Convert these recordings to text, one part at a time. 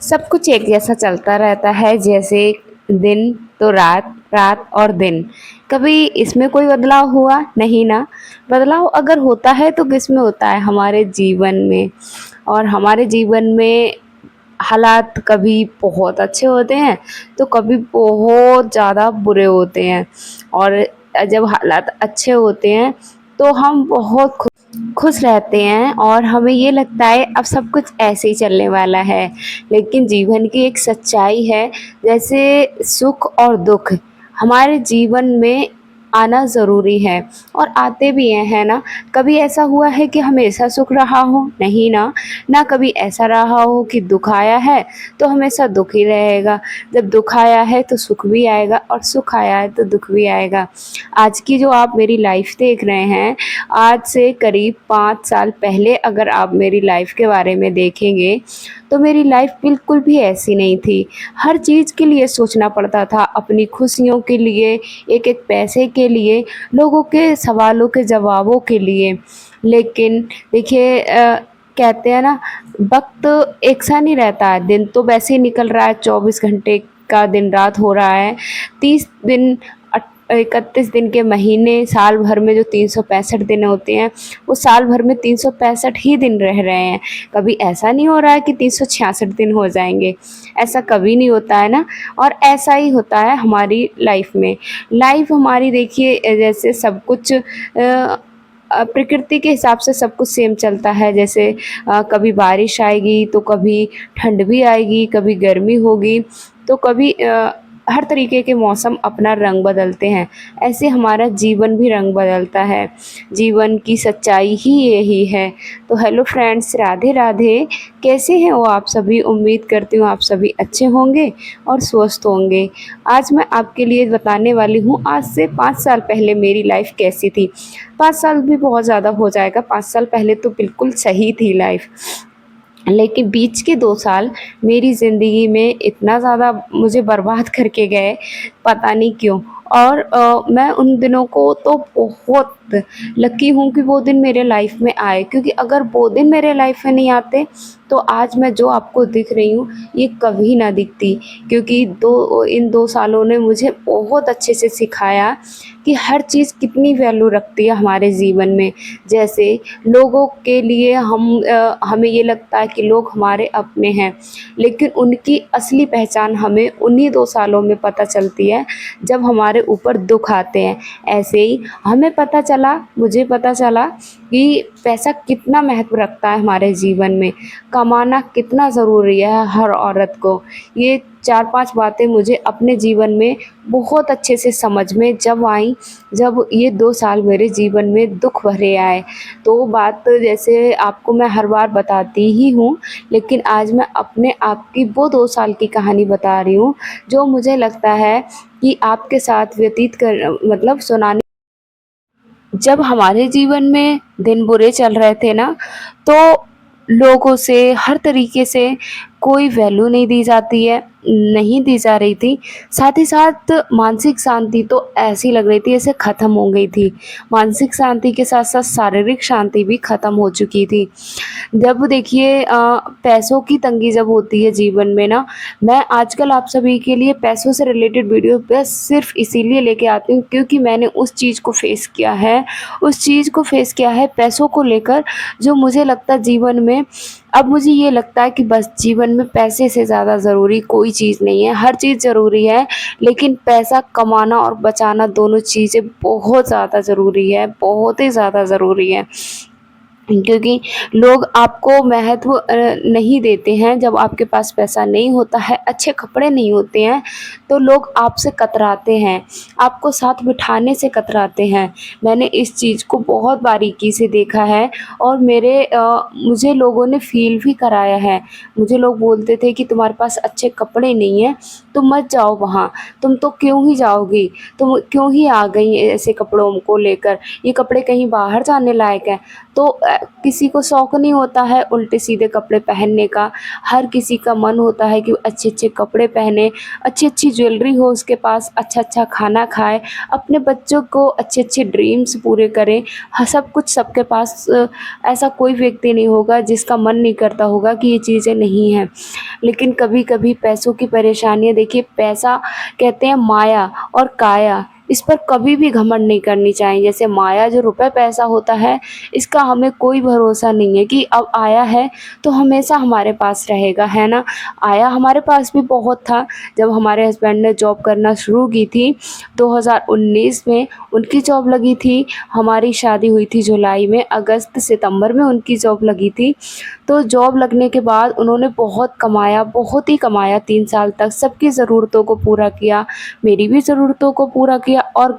सब कुछ एक जैसा चलता रहता है, जैसे दिन तो रात, रात और दिन। कभी इसमें कोई बदलाव हुआ? नहीं ना। बदलाव अगर होता है तो किस में होता है? हमारे जीवन में। और हमारे जीवन में हालात कभी बहुत अच्छे होते हैं तो कभी बहुत ज़्यादा बुरे होते हैं। और जब हालात अच्छे होते हैं तो हम बहुत खुश रहते हैं और हमें ये लगता है अब सब कुछ ऐसे ही चलने वाला है। लेकिन जीवन की एक सच्चाई है, जैसे सुख और दुख हमारे जीवन में आना ज़रूरी है और आते भी हैं, है ना। कभी ऐसा हुआ है कि हमेशा सुख रहा हो? नहीं ना। ना कभी ऐसा रहा हो कि दुख आया है तो हमेशा दुख ही रहेगा। जब दुख आया है तो सुख भी आएगा और सुख आया है तो दुख भी आएगा। आज की जो आप मेरी लाइफ देख रहे हैं, आज से करीब 5 साल पहले अगर आप मेरी लाइफ के बारे में देखेंगे तो मेरी लाइफ बिल्कुल भी ऐसी नहीं थी। हर चीज़ के लिए सोचना पड़ता था, अपनी खुशियों के लिए, एक-एक पैसे के लिए, लोगों के सवालों के जवाबों के लिए। लेकिन देखिए कहते हैं ना, वक़्त एक सा नहीं रहता है। दिन तो वैसे ही निकल रहा है, 24 घंटे का दिन रात हो रहा है। 30 दिन 31 दिन के महीने, साल भर में जो 365 दिन होते हैं, वो साल भर में 365 ही दिन रह रहे हैं। कभी ऐसा नहीं हो रहा है कि 366 दिन हो जाएँगे, ऐसा कभी नहीं होता है ना। और ऐसा ही होता है हमारी लाइफ में। लाइफ हमारी देखिए जैसे सब कुछ प्रकृति के हिसाब से सब कुछ सेम चलता है। जैसे कभी बारिश आएगी तो कभी ठंड भी आएगी, कभी गर्मी होगी तो कभी हर तरीके के मौसम अपना रंग बदलते हैं। ऐसे हमारा जीवन भी रंग बदलता है। जीवन की सच्चाई ही यही है। तो हेलो फ्रेंड्स, राधे राधे। कैसे हैं वो आप सभी? उम्मीद करती हूँ आप सभी अच्छे होंगे और स्वस्थ होंगे। आज मैं आपके लिए बताने वाली हूँ आज से 5 साल पहले मेरी लाइफ कैसी थी। 5 साल भी बहुत ज़्यादा हो जाएगा, 5 साल पहले तो बिल्कुल सही थी लाइफ। लेकिन बीच के 2 साल मेरी ज़िंदगी में इतना ज़्यादा मुझे बर्बाद करके गए, पता नहीं क्यों। और मैं उन दिनों को तो बहुत लकी हूँ कि वो दिन मेरे लाइफ में आए, क्योंकि अगर वो दिन मेरे लाइफ में नहीं आते तो आज मैं जो आपको दिख रही हूँ ये कभी ना दिखती। क्योंकि इन 2 सालों ने मुझे बहुत अच्छे से सिखाया कि हर चीज़ कितनी वैल्यू रखती है हमारे जीवन में। जैसे लोगों के लिए हमें ये लगता है कि लोग हमारे अपने हैं, लेकिन उनकी असली पहचान हमें उन्हीं 2 सालों में पता चलती है जब हमारे ऊपर दुख आते हैं। ऐसे ही मुझे पता चला कि पैसा कितना महत्व रखता है हमारे जीवन में, कमाना कितना ज़रूरी है हर औरत को। ये 4-5 बातें मुझे अपने जीवन में बहुत अच्छे से समझ में जब आईं, जब ये 2 साल मेरे जीवन में दुख भरे आए। तो बात जैसे आपको मैं हर बार बताती ही हूँ, लेकिन आज मैं अपने आप की वो 2 साल की कहानी बता रही हूँ, जो मुझे लगता है कि आपके साथ व्यतीत कर मतलब सुनाने। जब हमारे जीवन में दिन बुरे चल रहे थे ना, तो लोगों से हर तरीके से कोई वैल्यू नहीं दी जाती है, नहीं दी जा रही थी। साथ ही साथ मानसिक शांति तो ऐसी लग रही थी जैसे ख़त्म हो गई थी। मानसिक शांति के साथ-साथ शारीरिक शांति भी ख़त्म हो चुकी थी। जब देखिए पैसों की तंगी जब होती है जीवन में ना, मैं आजकल आप सभी के लिए पैसों से रिलेटेड वीडियो बस सिर्फ़ इसीलिए लेके आती हूँ क्योंकि मैंने उस चीज़ को फ़ेस किया है पैसों को लेकर, जो मुझे लगता है जीवन में अब मुझे ये लगता है कि बस जीवन में पैसे से ज़्यादा ज़रूरी कोई चीज़ नहीं है। हर चीज़ ज़रूरी है, लेकिन पैसा कमाना और बचाना दोनों चीज़ें बहुत ज़्यादा ज़रूरी है, बहुत ही ज़्यादा ज़रूरी है। क्योंकि लोग आपको महत्व नहीं देते हैं जब आपके पास पैसा नहीं होता है, अच्छे कपड़े नहीं होते हैं, तो लोग आपसे कतराते हैं, आपको साथ बिठाने से कतराते हैं। मैंने इस चीज़ को बहुत बारीकी से देखा है और मुझे लोगों ने फ़ील भी कराया है। मुझे लोग बोलते थे कि तुम्हारे पास अच्छे कपड़े नहीं हैं, तुम मत जाओ वहाँ, तुम तो क्यों ही जाओगी, तुम क्यों ही आ गई ऐसे कपड़ों को लेकर, ये कपड़े कहीं बाहर जाने लायक हैं। तो किसी को शौक नहीं होता है उल्टे सीधे कपड़े पहनने का। हर किसी का मन होता है कि अच्छे अच्छे कपड़े पहने, अच्छी अच्छी ज्वेलरी हो उसके पास, अच्छा अच्छा खाना खाए, अपने बच्चों को अच्छे अच्छे ड्रीम्स पूरे करें। हाँ, सब कुछ सबके पास ऐसा कोई व्यक्ति नहीं होगा जिसका मन नहीं करता होगा कि ये चीज़ें नहीं हैं। लेकिन कभी कभी पैसों की परेशानियाँ, देखिए पैसा कहते हैं माया और काया, इस पर कभी भी घमंड नहीं करनी चाहिए। जैसे माया जो रुपए पैसा होता है, इसका हमें कोई भरोसा नहीं है कि अब आया है तो हमेशा हमारे पास रहेगा, है ना। आया हमारे पास भी बहुत था। जब हमारे हस्बैंड ने जॉब करना शुरू की थी 2019 में, उनकी जॉब लगी थी। हमारी शादी हुई थी जुलाई में, अगस्त सितंबर में उनकी जॉब लगी थी। तो जॉब लगने के बाद उन्होंने बहुत कमाया, बहुत ही कमाया, 3 साल तक सबकी ज़रूरतों को पूरा किया, मेरी भी ज़रूरतों को पूरा किया, और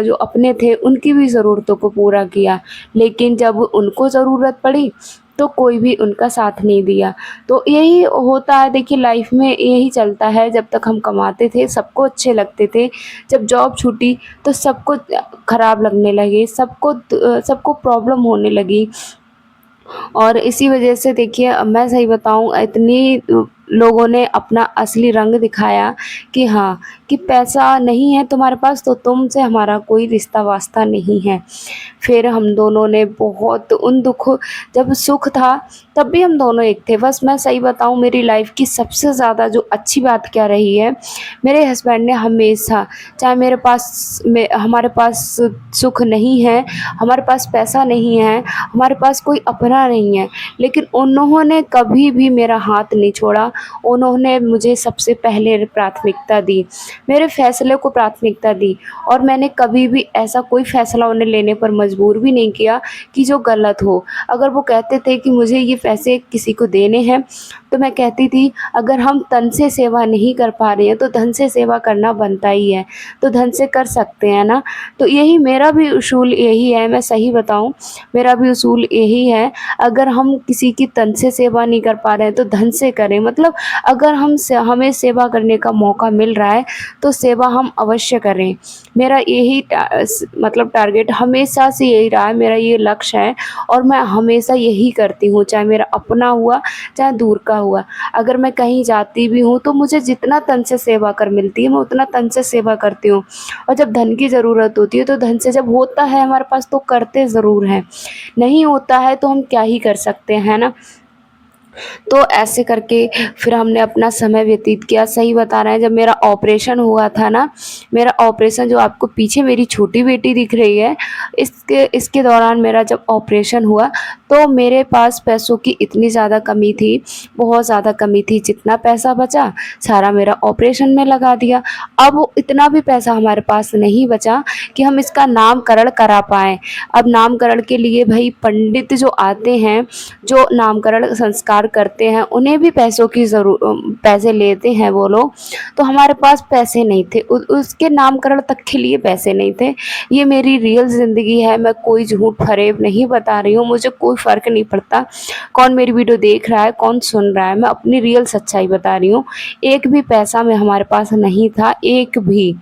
जो अपने थे उनकी भी ज़रूरतों को पूरा किया। लेकिन जब उनको ज़रूरत पड़ी तो कोई भी उनका साथ नहीं दिया। तो यही होता है, देखिए लाइफ में यही चलता है। जब तक हम कमाते थे सबको अच्छे लगते थे, जब जॉब छूटी तो सबको ख़राब लगने लगे, सबको प्रॉब्लम होने लगी। और इसी वजह से देखिए, अब मैं सही बताऊँ, इतनी लोगों ने अपना असली रंग दिखाया कि हाँ, कि पैसा नहीं है तुम्हारे पास तो तुमसे हमारा कोई रिश्ता वास्ता नहीं है। फिर हम दोनों ने बहुत उन दुख, जब सुख था तब भी हम दोनों एक थे। बस मैं सही बताऊँ, मेरी लाइफ की सबसे ज़्यादा जो अच्छी बात क्या रही है, मेरे हस्बैंड ने हमेशा, चाहे हमारे पास सुख नहीं है, हमारे पास पैसा नहीं है, हमारे पास कोई अपना नहीं है, लेकिन उन्होंने कभी भी मेरा हाथ नहीं छोड़ा। उन्होंने मुझे सबसे पहले प्राथमिकता दी, मेरे फ़ैसले को प्राथमिकता दी, और मैंने कभी भी ऐसा कोई फ़ैसला उन्हें लेने पर मजबूर भी नहीं किया कि जो गलत हो। अगर वो कहते थे कि मुझे ये पैसे किसी को देने हैं, तो मैं कहती थी अगर हम तन से सेवा नहीं कर पा रहे हैं तो धन से सेवा करना बनता ही है, तो धन से कर सकते हैं ना। तो यही मेरा भी उसूल यही है, मैं सही बताऊँ, मेरा भी उसूल यही है। अगर हम किसी की तन से सेवा नहीं कर पा रहे हैं तो धन से करें। मतलब अगर हमें सेवा करने का मौका मिल रहा है तो सेवा हम अवश्य करें। मेरा यही मतलब टारगेट हमेशा से यही रहा है, मेरा ये लक्ष्य है, और मैं हमेशा यही करती हूँ, चाहे मेरा अपना हुआ चाहे दूर का हुआ। अगर मैं कहीं जाती भी हूँ तो मुझे जितना तन से सेवा कर मिलती है मैं उतना तन से सेवा करती हूँ। और जब धन की ज़रूरत होती है तो धन से, जब होता है हमारे पास तो करते ज़रूर हैं, नहीं होता है तो हम क्या ही कर सकते हैं ना। तो ऐसे करके फिर हमने अपना समय व्यतीत किया। सही बता रहे हैं, जब मेरा ऑपरेशन हुआ था ना, मेरा ऑपरेशन, जो आपको पीछे मेरी छोटी बेटी दिख रही है, इसके दौरान मेरा जब ऑपरेशन हुआ तो मेरे पास पैसों की इतनी ज़्यादा कमी थी, बहुत ज़्यादा कमी थी। जितना पैसा बचा सारा मेरा ऑपरेशन में लगा दिया। अब इतना भी पैसा हमारे पास नहीं बचा कि हम इसका नामकरण करा पाएँ। अब नामकरण के लिए भाई पंडित जो आते हैं, जो नामकरण संस्कार करते हैं, उन्हें भी पैसे लेते हैं वो लोग। तो हमारे पास पैसे नहीं थे, उसके नामकरण तक के लिए पैसे नहीं थे। ये मेरी रियल ज़िंदगी है, मैं कोई झूठ फरेब नहीं बता रही हूँ। मुझे कोई फ़र्क नहीं पड़ता कौन मेरी वीडियो देख रहा है, कौन सुन रहा है, मैं अपनी रियल सच्चाई बता रही हूँ। एक भी पैसा में हमारे पास नहीं था, एक भी।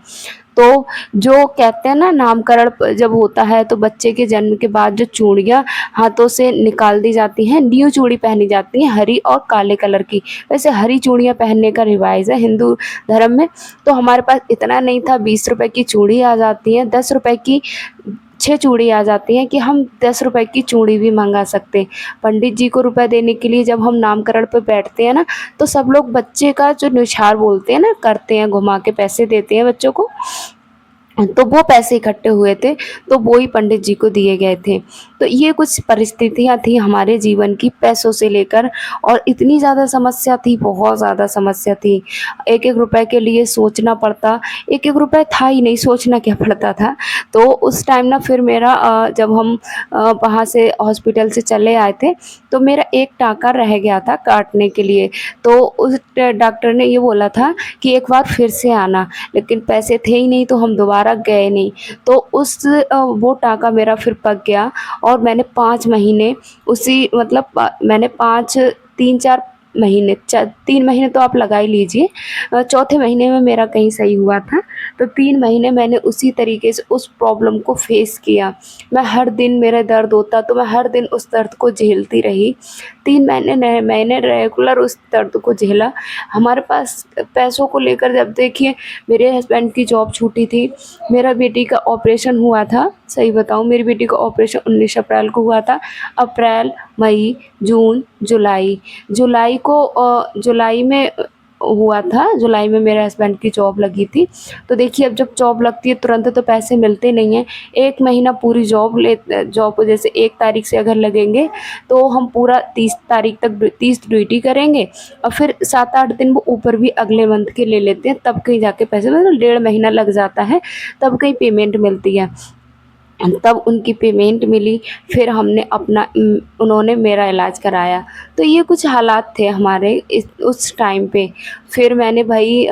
तो जो कहते हैं ना, नामकरण जब होता है तो बच्चे के जन्म के बाद जो चूड़ियाँ हाथों से निकाल दी जाती हैं, न्यू चूड़ी पहनी जाती हैं, हरी और काले कलर की। वैसे हरी चूड़ियाँ पहनने का रिवाज है हिंदू धर्म में। तो हमारे पास इतना नहीं था, 20 रुपए की चूड़ी आ जाती है, 10 रुपए की 6 चूड़ी आ जाती हैं कि हम 10 रुपए की चूड़ी भी मंगा सकते हैं। पंडित जी को रुपए देने के लिए जब हम नामकरण पे बैठते हैं ना, तो सब लोग बच्चे का जो न्यौछावर बोलते हैं ना, करते हैं, घुमा के पैसे देते हैं बच्चों को। तो वो पैसे इकट्ठे हुए थे, तो वो ही पंडित जी को दिए गए थे। तो ये कुछ परिस्थितियाँ थी हमारे जीवन की, पैसों से लेकर, और इतनी ज़्यादा समस्या थी, बहुत ज़्यादा समस्या थी। एक एक रुपए के लिए सोचना पड़ता, एक एक रुपए था ही नहीं, सोचना क्या पड़ता था। तो उस टाइम ना फिर मेरा जब हम वहाँ से हॉस्पिटल से चले आए थे तो मेरा एक टाँका रह गया था काटने के लिए। तो उस डॉक्टर ने ये बोला था कि एक बार फिर से आना, लेकिन पैसे थे ही नहीं तो हम दोबारा गए नहीं। तो वो टाँका मेरा फिर पक गया, और मैंने 5 महीने उसी, मतलब मैंने 3 महीने तो आप लगा ही लीजिए, चौथे महीने में मेरा कहीं सही हुआ था। तो 3 महीने मैंने उसी तरीके से उस प्रॉब्लम को फ़ेस किया। मैं हर दिन मेरा दर्द होता तो मैं हर दिन उस दर्द को झेलती रही। 3 महीने मैंने रेगुलर उस दर्द को झेला। हमारे पास पैसों को लेकर जब देखिए मेरे हस्बैंड की जॉब छूटी थी, मेरा बेटी का ऑपरेशन हुआ था। सही बताऊँ, मेरी बेटी का ऑपरेशन 19 अप्रैल को हुआ था। अप्रैल, मई, जून, जुलाई में हुआ था, जुलाई में मेरे हस्बैंड की जॉब लगी थी। तो देखिए अब जब जॉब लगती है तुरंत तो पैसे मिलते नहीं हैं। 1 महीना पूरी जॉब जैसे 1 तारीख से अगर लगेंगे तो हम पूरा 30 तारीख तक 30 ड्यूटी करेंगे और फिर 7-8 दिन वो ऊपर भी अगले मंथ के ले लेते हैं, तब कहीं जाके पैसे मतलब 1.5 महीना लग जाता है, तब कहीं पेमेंट मिलती है। तब उनकी पेमेंट मिली, फिर हमने उन्होंने मेरा इलाज कराया। तो ये कुछ हालात थे हमारे उस टाइम पे। फिर मैंने भाई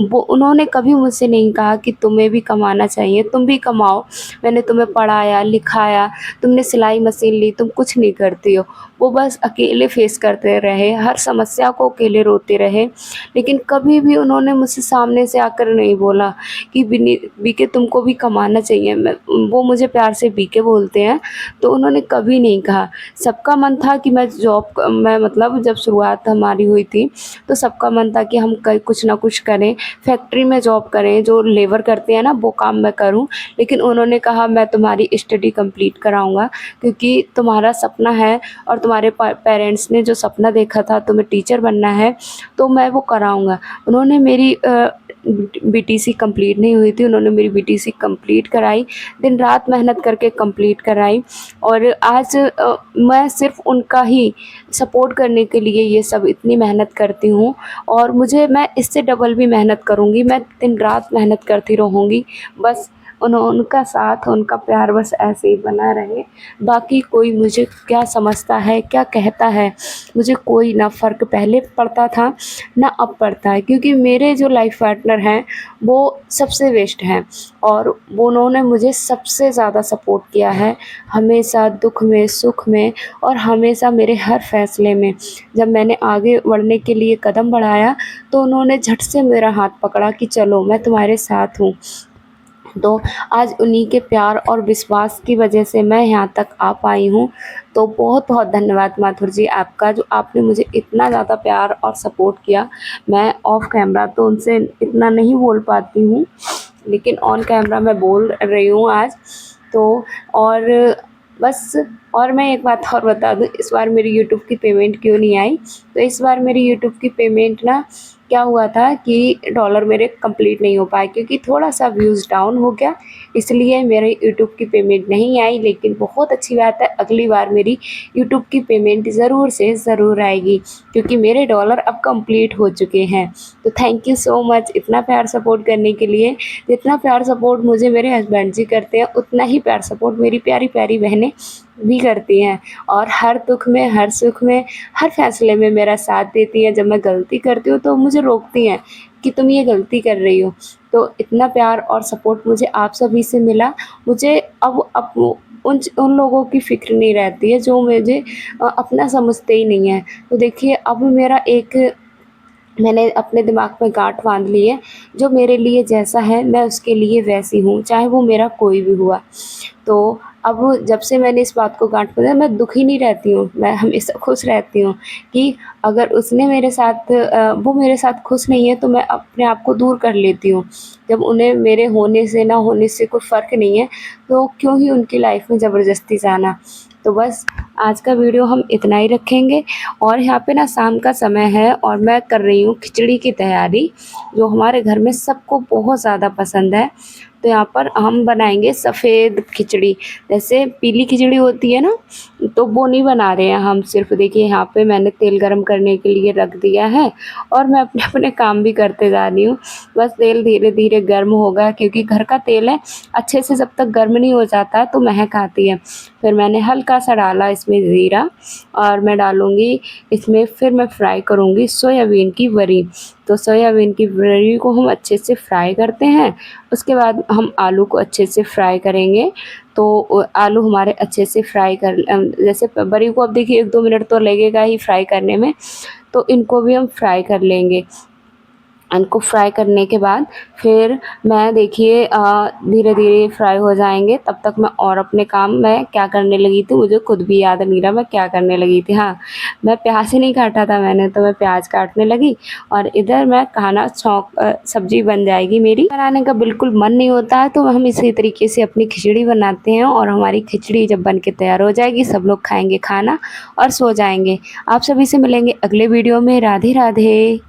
वो उन्होंने कभी मुझसे नहीं कहा कि तुम्हें भी कमाना चाहिए, तुम भी कमाओ। मैंने तुम्हें पढ़ाया, लिखाया, तुमने सिलाई मशीन ली, तुम कुछ नहीं करती हो। वो बस अकेले फेस करते रहे, हर समस्या को अकेले रोते रहे। लेकिन कभी भी उन्होंने मुझसे सामने से आकर नहीं बोला कि बीके तुमको भी कमाना चाहिए। वो मुझे प्यार से बीके बोलते हैं, तो उन्होंने कभी नहीं कहा। सबका मन था कि मैं मतलब जब शुरुआत हमारी हुई थी तो सबका मन था कि हम कुछ ना कुछ करें, फैक्ट्री में जॉब करें, जो लेबर करते हैं ना वो काम मैं करूं। लेकिन उन्होंने कहा मैं तुम्हारी स्टडी कंप्लीट कराऊंगा, क्योंकि तुम्हारा सपना है और तुम्हारे पेरेंट्स ने जो सपना देखा था तुम्हें टीचर बनना है, तो मैं वो कराऊंगा। उन्होंने मेरी बीटीसी कंप्लीट नहीं हुई थी, उन्होंने मेरी बीटीसी कंप्लीट कराई, दिन रात मेहनत करके कंप्लीट कराई। और आज मैं सिर्फ़ उनका ही सपोर्ट करने के लिए ये सब इतनी मेहनत करती हूँ, और मैं इससे डबल भी मेहनत करूँगी, मैं दिन रात मेहनत करती रहूँगी। बस उनका साथ, उनका प्यार बस ऐसे ही बना रहे। बाकी कोई मुझे क्या समझता है, क्या कहता है, मुझे कोई ना फ़र्क पहले पड़ता था, ना अब पड़ता है, क्योंकि मेरे जो लाइफ पार्टनर हैं वो सबसे बेस्ट हैं और वो उन्होंने मुझे सबसे ज़्यादा सपोर्ट किया है, हमेशा दुख में, सुख में और हमेशा मेरे हर फ़ैसले में। जब मैंने आगे बढ़ने के लिए कदम बढ़ाया तो उन्होंने झट से मेरा हाथ पकड़ा कि चलो मैं तुम्हारे साथ हूँ। तो आज उन्हीं के प्यार और विश्वास की वजह से मैं यहाँ तक आ पाई हूँ। तो बहुत-बहुत धन्यवाद माथुर जी आपका, जो आपने मुझे इतना ज़्यादा प्यार और सपोर्ट किया। मैं ऑफ कैमरा तो उनसे इतना नहीं बोल पाती हूँ, लेकिन ऑन कैमरा मैं बोल रही हूँ आज। तो और बस, और मैं एक बात और बता दूँ, इस बार मेरी यूट्यूब की पेमेंट क्यों नहीं आई? तो इस बार मेरी यूट्यूब की पेमेंट ना क्या हुआ था कि डॉलर मेरे कंप्लीट नहीं हो पाए, क्योंकि थोड़ा-सा व्यूज़ डाउन हो गया, इसलिए मेरे यूट्यूब की पेमेंट नहीं आई। लेकिन बहुत अच्छी बात है, अगली बार मेरी यूट्यूब की पेमेंट ज़रूर से ज़रूर आएगी, क्योंकि मेरे डॉलर अब कंप्लीट हो चुके हैं। तो थैंक यू सो मच इतना प्यार सपोर्ट करने के लिए। जितना प्यार सपोर्ट मुझे मेरे हस्बैंड जी करते हैं, उतना ही प्यार सपोर्ट मेरी प्यारी-प्यारी बहनें भी करती हैं, और हर दुख में, हर सुख में, हर फ़ैसले में मेरा साथ देती हैं। जब मैं गलती करती हूँ तो मुझे रोकती हैं कि तुम ये गलती कर रही हो। तो इतना प्यार और सपोर्ट मुझे आप सभी से मिला। मुझे अब उन लोगों की फ़िक्र नहीं रहती है जो मुझे अपना समझते ही नहीं हैं। तो देखिए अब मैंने अपने दिमाग में गाँठ बाँध ली है, जो मेरे लिए जैसा है मैं उसके लिए वैसी हूँ, चाहे वो मेरा कोई भी हुआ। तो अब जब से मैंने इस बात को गाँठ बाँधा, मैं दुखी नहीं रहती हूँ, मैं हमेशा खुश रहती हूँ कि अगर वो मेरे साथ खुश नहीं है तो मैं अपने आप को दूर कर लेती हूँ। जब उन्हें मेरे होने से ना होने से कोई फ़र्क नहीं है, तो क्यों ही उनकी लाइफ़ में ज़बरदस्ती जाना। तो बस आज का वीडियो हम इतना ही रखेंगे, और यहाँ पे ना शाम का समय है और मैं कर रही हूँ खिचड़ी की तैयारी, जो हमारे घर में सबको बहुत ज़्यादा पसंद है। तो यहाँ पर हम बनाएंगे सफ़ेद खिचड़ी, जैसे पीली खिचड़ी होती है ना, तो वो नहीं बना रहे हैं हम। सिर्फ देखिए यहाँ पे मैंने तेल गरम करने के लिए रख दिया है और मैं अपने अपने काम भी करते जा रही हूँ। बस तेल धीरे धीरे गर्म होगा, क्योंकि घर का तेल है, अच्छे से जब तक गर्म नहीं हो जाता तो महक आती है। फिर मैंने हल्का सा डाला इसमें ज़ीरा, और मैं डालूँगी इसमें, फिर मैं फ्राई करूँगी सोयाबीन की बड़ी। तो सोयाबीन की बड़ी को हम अच्छे से फ्राई करते हैं, उसके बाद हम आलू को अच्छे से फ्राई करेंगे। तो आलू हमारे अच्छे से फ्राई जैसे बड़ी को अब देखिए 1-2 मिनट तो लगेगा ही फ्राई करने में, तो इनको भी हम फ्राई कर लेंगे। इनको फ्राई करने के बाद फिर मैं देखिए धीरे धीरे फ्राई हो जाएंगे, तब तक मैं और अपने काम मैं क्या करने लगी थी मुझे खुद भी याद नहीं रहा मैं क्या करने लगी थी। हाँ, मैं प्याज ही नहीं काटा था मैंने, तो मैं प्याज काटने लगी और इधर मैं खाना सब्जी बन जाएगी मेरी। बनाने का बिल्कुल मन नहीं होता है तो हम इसी तरीके से अपनी खिचड़ी बनाते हैं, और हमारी खिचड़ी जब बन के तैयार हो जाएगी सब लोग खाएंगे खाना और सो जाएंगे। आप सभी से मिलेंगे अगले वीडियो में। राधे राधे।